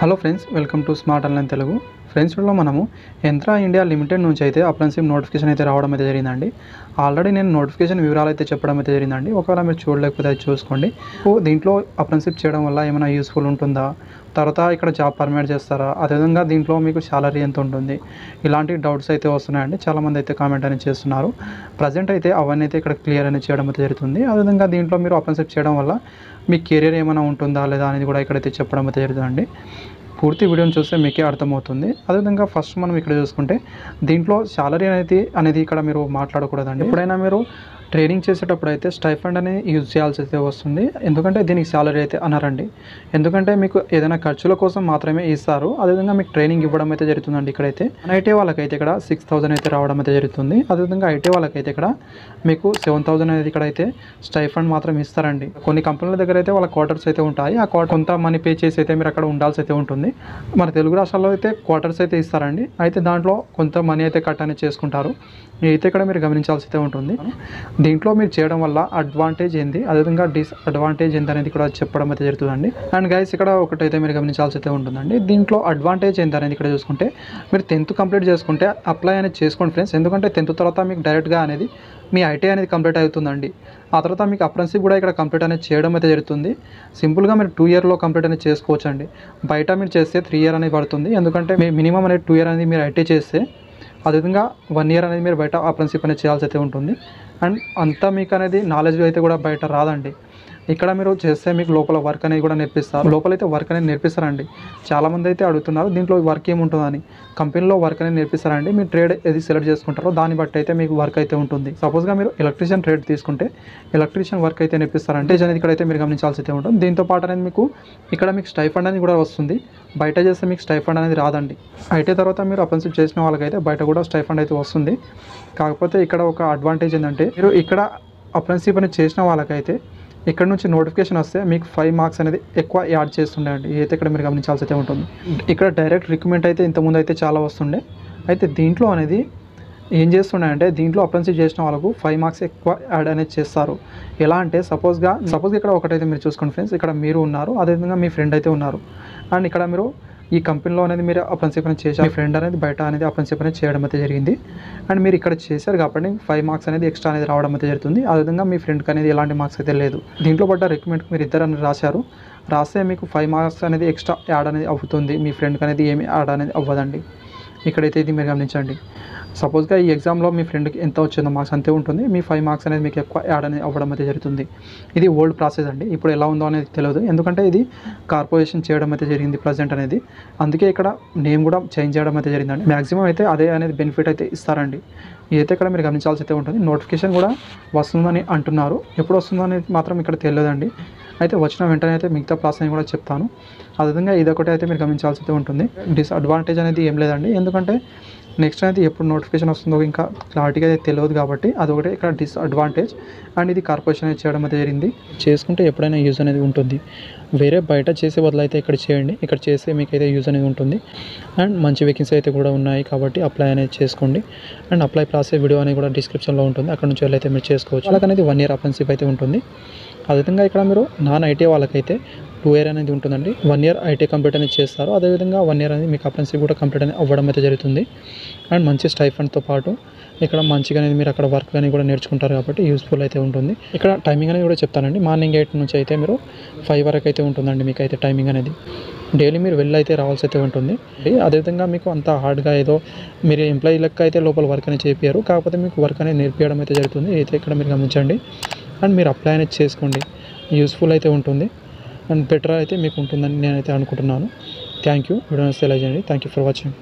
Hello friends, welcome to smart online Telugu. Friends, వీడియోలో మనము యంత్రా India limited నుంచి అయితే అప్రెంటిస్‌షిప్ నోటిఫికేషన్ అయితే రావడం అయితే జరిగిందండి. ఆల్రెడీ నేను నోటిఫికేషన్ వివరాలు అయితే చెప్పడం అయితే జరిగిందండి. ఒకవేళ మీరు చూడలేకపోతే అది చూసుకోండి. దీంట్లో అప్రెంటిస్‌షిప్ చేయడం వల్ల ఏమైనా యూస్ఫుల్ ఉంటుందా, తర్వాత ఇక్కడ జాబ్ పర్మిట్ చేస్తారా, అదేవిధంగా దీంట్లో మీకు సాలరీ ఎంత ఉంటుంది, ఇలాంటి డౌట్స్ అయితే వస్తున్నాయండి. చాలామంది అయితే కామెంట్ అనేది చేస్తున్నారు. ప్రజెంట్ అయితే అవన్నీ అయితే ఇక్కడ క్లియర్ అనేది చేయడం అయితే జరుగుతుంది. అదేవిధంగా దీంట్లో మీరు అప్రెంటిస్‌షిప్ చేయడం వల్ల మీ కెరీర్ ఏమైనా ఉంటుందా లేదా అనేది కూడా ఇక్కడైతే చెప్పడం అయితే జరుగుతుందండి. పూర్తి వీడియోని చూస్తే మీకే అర్థమవుతుంది. అదేవిధంగా ఫస్ట్ మనం ఇక్కడ చూసుకుంటే దీంట్లో సాలరీ అనేది ఇక్కడ మీరు మాట్లాడకూడదండి. ఎప్పుడైనా మీరు ట్రైనింగ్ చేసేటప్పుడు అయితే స్టైఫండ్ అనేది యూజ్ చేయాల్సి అయితే వస్తుంది. ఎందుకంటే దీనికి సాలరీ అయితే అనరండి. ఎందుకంటే మీకు ఏదైనా ఖర్చుల కోసం మాత్రమే ఇస్తారు. అదేవిధంగా మీకు ట్రైనింగ్ ఇవ్వడం అయితే జరుగుతుందండి. ఇక్కడైతే ఐటీ వాళ్ళకైతే ఇక్కడ 6,000 అయితే రావడం అయితే జరుగుతుంది. అదేవిధంగా ఐటీ వాళ్ళకైతే ఇక్కడ మీకు 7,000 అనేది ఇక్కడైతే స్టైఫండ్ మాత్రం ఇస్తారండి. కొన్ని కంపెనీల దగ్గర అయితే వాళ్ళ క్వార్టర్స్ అయితే ఉంటాయి. ఆ కొంత మనీ పే చేసి అయితే మీరు అక్కడ ఉండాల్సి అయితే ఉంటుంది. మన తెలుగు రాష్ట్రాల్లో అయితే క్వార్టర్స్ అయితే ఇస్తారండి. అయితే దాంట్లో కొంత మనీ అయితే కట్ అనేది చేసుకుంటారు. అయితే ఇక్కడ మీరు గమనించాల్సి అయితే ఉంటుంది. దీంట్లో మీరు చేయడం వల్ల అడ్వాంటేజ్ ఏంది, అదేవిధంగా డిస్అడ్వాంటేజ్ ఏంది అనేది కూడా చెప్పడం అయితే జరుగుతుందండి. అండ్ గైస్, ఇక్కడ ఒకటైతే మీరు గమనించాల్సి అయితే ఉంటుందండి. దీంట్లో అడ్వాంటేజ్ ఏంది అనేది ఇక్కడ చూసుకుంటే మీరు 10th కంప్లీట్ చేసుకుంటే అప్లై అనేది చేసుకోండి ఫ్రెండ్స్. ఎందుకంటే 10th తర్వాత మీకు డైరెక్ట్గా అనేది మీ ఐటీ అనేది కంప్లీట్ అవుతుందండి. ఆ తర్వాత మీకు అప్రెంటిస్‌షిప్ కూడా ఇక్కడ కంప్లీట్ అనేది చేయడం అయితే జరుగుతుంది. సింపుల్గా మీరు 2 ఇయర్లో కంప్లీట్ అనేది చేసుకోవచ్చు అండి. బయట మీరు చేస్తే 3 ఇయర్ అనేది పడుతుంది. ఎందుకంటే మినిమం అనేది 2 ఇయర్ అనేది మీరు ఐటీ చేస్తే, అదేవిధంగా 1 ఇయర్ అనేది మీరు బయట అప్రెంటిస్‌షిప్ అనేది చేయాల్సి అయితే ఉంటుంది. అండ్ అంతా మీకు అనేది నాలెడ్జ్ అయితే కూడా బయట రాదండి. ఇక్కడ మీరు చేస్తే మీకు లోపల వర్క్ అనేది కూడా నేర్పిస్తారు. లోపలైతే వర్క్ అనేది నేర్పిస్తారండి. చాలామంది అయితే అడుగుతున్నారు దీంట్లో వర్క్ ఏముంటుందని. కంపెనీలో వర్క్ అనేది నేర్పిస్తారండి. మీరు ట్రేడ్ ఏది సెలెక్ట్ చేసుకుంటారో దాన్ని బట్టి అయితే మీకు వర్క్ అయితే ఉంటుంది. సపోజ్గా మీరు ఎలక్ట్రీషియన్ ట్రేడ్ తీసుకుంటే ఎలక్ట్రీషియన్ వర్క్ అయితే నేర్పిస్తారంటే అనేది ఇక్కడైతే మీరు గమనించాల్సి అయితే ఉంటుంది. దీంతో పాటు అనేది మీకు ఇక్కడ మీకు స్టైఫండ్ అనేది కూడా వస్తుంది. బయట చేస్తే మీకు స్టైఫండ్ అనేది రాదండి. అయితే తర్వాత మీరు అప్రెంటిస్‌షిప్ చేసిన వాళ్ళకైతే బయట కూడా స్టైఫండ్ అయితే వస్తుంది. కాకపోతే ఇక్కడ ఒక అడ్వాంటేజ్ ఏంటంటే మీరు ఇక్కడ అప్రెంటిస్‌షిప్ అనేది చేసిన వాళ్ళకైతే ఇక్కడ నుంచి నోటిఫికేషన్ వస్తే మీకు 5 మార్క్స్ అనేది ఎక్కువ యాడ్ చేస్తుండే అండి. అయితే ఇక్కడ మీరు గమనించాల్సి అయితే ఉంటుంది. ఇక్కడ డైరెక్ట్ రిక్రూట్మెంట్ అయితే ఇంతకుముందు అయితే చాలా వస్తుండే. అయితే దీంట్లో అనేది ఏం చేస్తున్నాయంటే దీంట్లో అప్రెంటిస్‌షిప్ చేసిన వాళ్ళకు 5 మార్క్స్ ఎక్కువ యాడ్ అనేది చేస్తారు. ఎలా అంటే సపోజ్గా ఇక్కడ ఒకటైతే మీరు చూసుకోండి ఫ్రెండ్స్. ఇక్కడ మీరు ఉన్నారు, అదేవిధంగా మీ ఫ్రెండ్ అయితే ఉన్నారు. అండ్ ఇక్కడ మీరు ఈ కంపెనీలో అనేది మీరు అప్రెంటిస్‌షిప్ అనేది చేశారు. మీ ఫ్రెండ్ అనేది బయట అనేది అప్రెంటిస్‌షిప్ అనేది చేయడం అయితే జరిగింది. అండ్ మీరు ఇక్కడ చేశారు కాబట్టి 5 మార్క్స్ అనేది ఎక్స్ట్రా అనేది రావడం అయితే జరుగుతుంది. అదేవిధంగా మీ ఫ్రెండ్కి అనేది ఎలాంటి మార్క్స్ అయితే లేదు. దీంట్లో పడ్డ రిక్రూట్మెంట్కి మీరు ఇద్దరు అనేది రాస్తే మీకు 5 మార్క్స్ అనేది ఎక్స్ట్రా యాడ్ అనేది అవుతుంది. మీ ఫ్రెండ్కి అనేది ఏమి యాడ్ అనేది అవ్వదండి. ఇక్కడైతే ఇది మీరు గమనించండి. సపోజ్గా ఈ ఎగ్జామ్లో మీ ఫ్రెండ్కి ఎంత వచ్చిందో మార్క్స్ అంతే ఉంటుంది. మీ 5 మార్క్స్ అనేది మీకు ఎక్కువ యాడ్ అనేది అవ్వడం అయితే జరుగుతుంది. ఇది ఓల్డ్ ప్రాసెస్ అండి. ఇప్పుడు ఎలా ఉందో అనేది తెలియదు. ఎందుకంటే ఇది కార్పొరేషన్ చేయడం అయితే జరిగింది ప్రజెంట్ అనేది. అందుకే ఇక్కడ నేమ్ కూడా చేంజ్ చేయడం అయితే జరిగిందండి. మ్యాక్సిమం అయితే అదే అనేది బెనిఫిట్ అయితే ఇస్తారండి. ఇదైతే ఇక్కడ మీరు గమనించాల్సి అయితే ఉంటుంది. నోటిఫికేషన్ కూడా వస్తుందని అంటున్నారు. ఎప్పుడు వస్తుందో అనేది మాత్రం ఇక్కడ తెలియదండి. అయితే వచ్చిన వెంటనే అయితే మిగతా ప్రాసెస్ కూడా చెప్తాను. అదేవిధంగా ఇదొకటి అయితే మీరు గమనించాల్సి అయితే ఉంటుంది. డిస్అడ్వాంటేజ్ అనేది ఏం లేదండి. ఎందుకంటే నెక్స్ట్ అనేది ఎప్పుడు నోటిఫికేషన్ వస్తుందో ఇంకా క్లారిటీగా అయితే తెలియదు కాబట్టి అదొకటి ఇక్కడ డిస్అడ్వాంటేజ్. అండ్ ఇది కార్పొరేషన్ అనేది చేయడం అయితే జరిగింది. చేసుకుంటే ఎప్పుడైనా యూజ్ అనేది ఉంటుంది. వేరే బయట చేసే బదులు అయితే ఇక్కడ చేయండి. ఇక్కడ చేస్తే మీకు అయితే యూజ్ అనేది ఉంటుంది. అండ్ మంచి వేకెన్సీ అయితే కూడా ఉన్నాయి కాబట్టి అప్లై అనేది చేసుకోండి. అండ్ అప్లై ప్రాసెస్ వీడియో అనేది కూడా డిస్క్రిప్షన్లో ఉంటుంది. అక్కడ నుంచి వెళ్ళైతే మీరు చేసుకోవచ్చు. అలాగనేది 1 ఇయర్ అప్రెంటిస్‌షిప్ అయితే ఉంటుంది. అదేవిధంగా ఇక్కడ మీరు నాన్ ఐటీ వాళ్ళకైతే 2 ఇయర్ అనేది ఉంటుందండి. 1 ఇయర్ ఐటీ కంప్లీట్ అనేది చేస్తారు. అదేవిధంగా 1 ఇయర్ అనేది మీకు అప్రెంటిస్‌షిప్ కూడా కంప్లీట్ అనేది అవ్వడం అయితే జరుగుతుంది. అండ్ మంచి స్టైఫండ్తో పాటు ఇక్కడ మంచిగా అనేది మీరు అక్కడ వర్క్ అనేది కూడా నేర్చుకుంటారు కాబట్టి యూస్ఫుల్ అయితే ఉంటుంది. ఇక్కడ టైమింగ్ అనేది కూడా చెప్తానండి. మార్నింగ్ 8 నుంచి అయితే మీరు 5 వరకు అయితే ఉంటుందండి. మీకు అయితే టైమింగ్ అనేది డైలీ మీరు వెళ్ళి అయితే రావాల్సి అయితే ఉంటుంది. అదేవిధంగా మీకు అంత హార్డ్గా ఏదో మీరు ఎంప్లాయీ లెక్క అయితే లోపల వర్క్ అనేది చేపియారు. కాకపోతే మీకు వర్క్ అనేది నేర్పించడం అయితే జరుగుతుంది. అయితే ఇక్కడ మీరు గమనించండి. అండ్ మీరు అప్లై అనేది చేసుకోండి. యూస్ఫుల్ అయితే ఉంటుంది. అండ్ బెటర్ అయితే మీకు ఉంటుందని నేనైతే అనుకుంటున్నాను. Thank you. వీడియో నచ్చితే లైక్ చేయండి. Thank you for watching.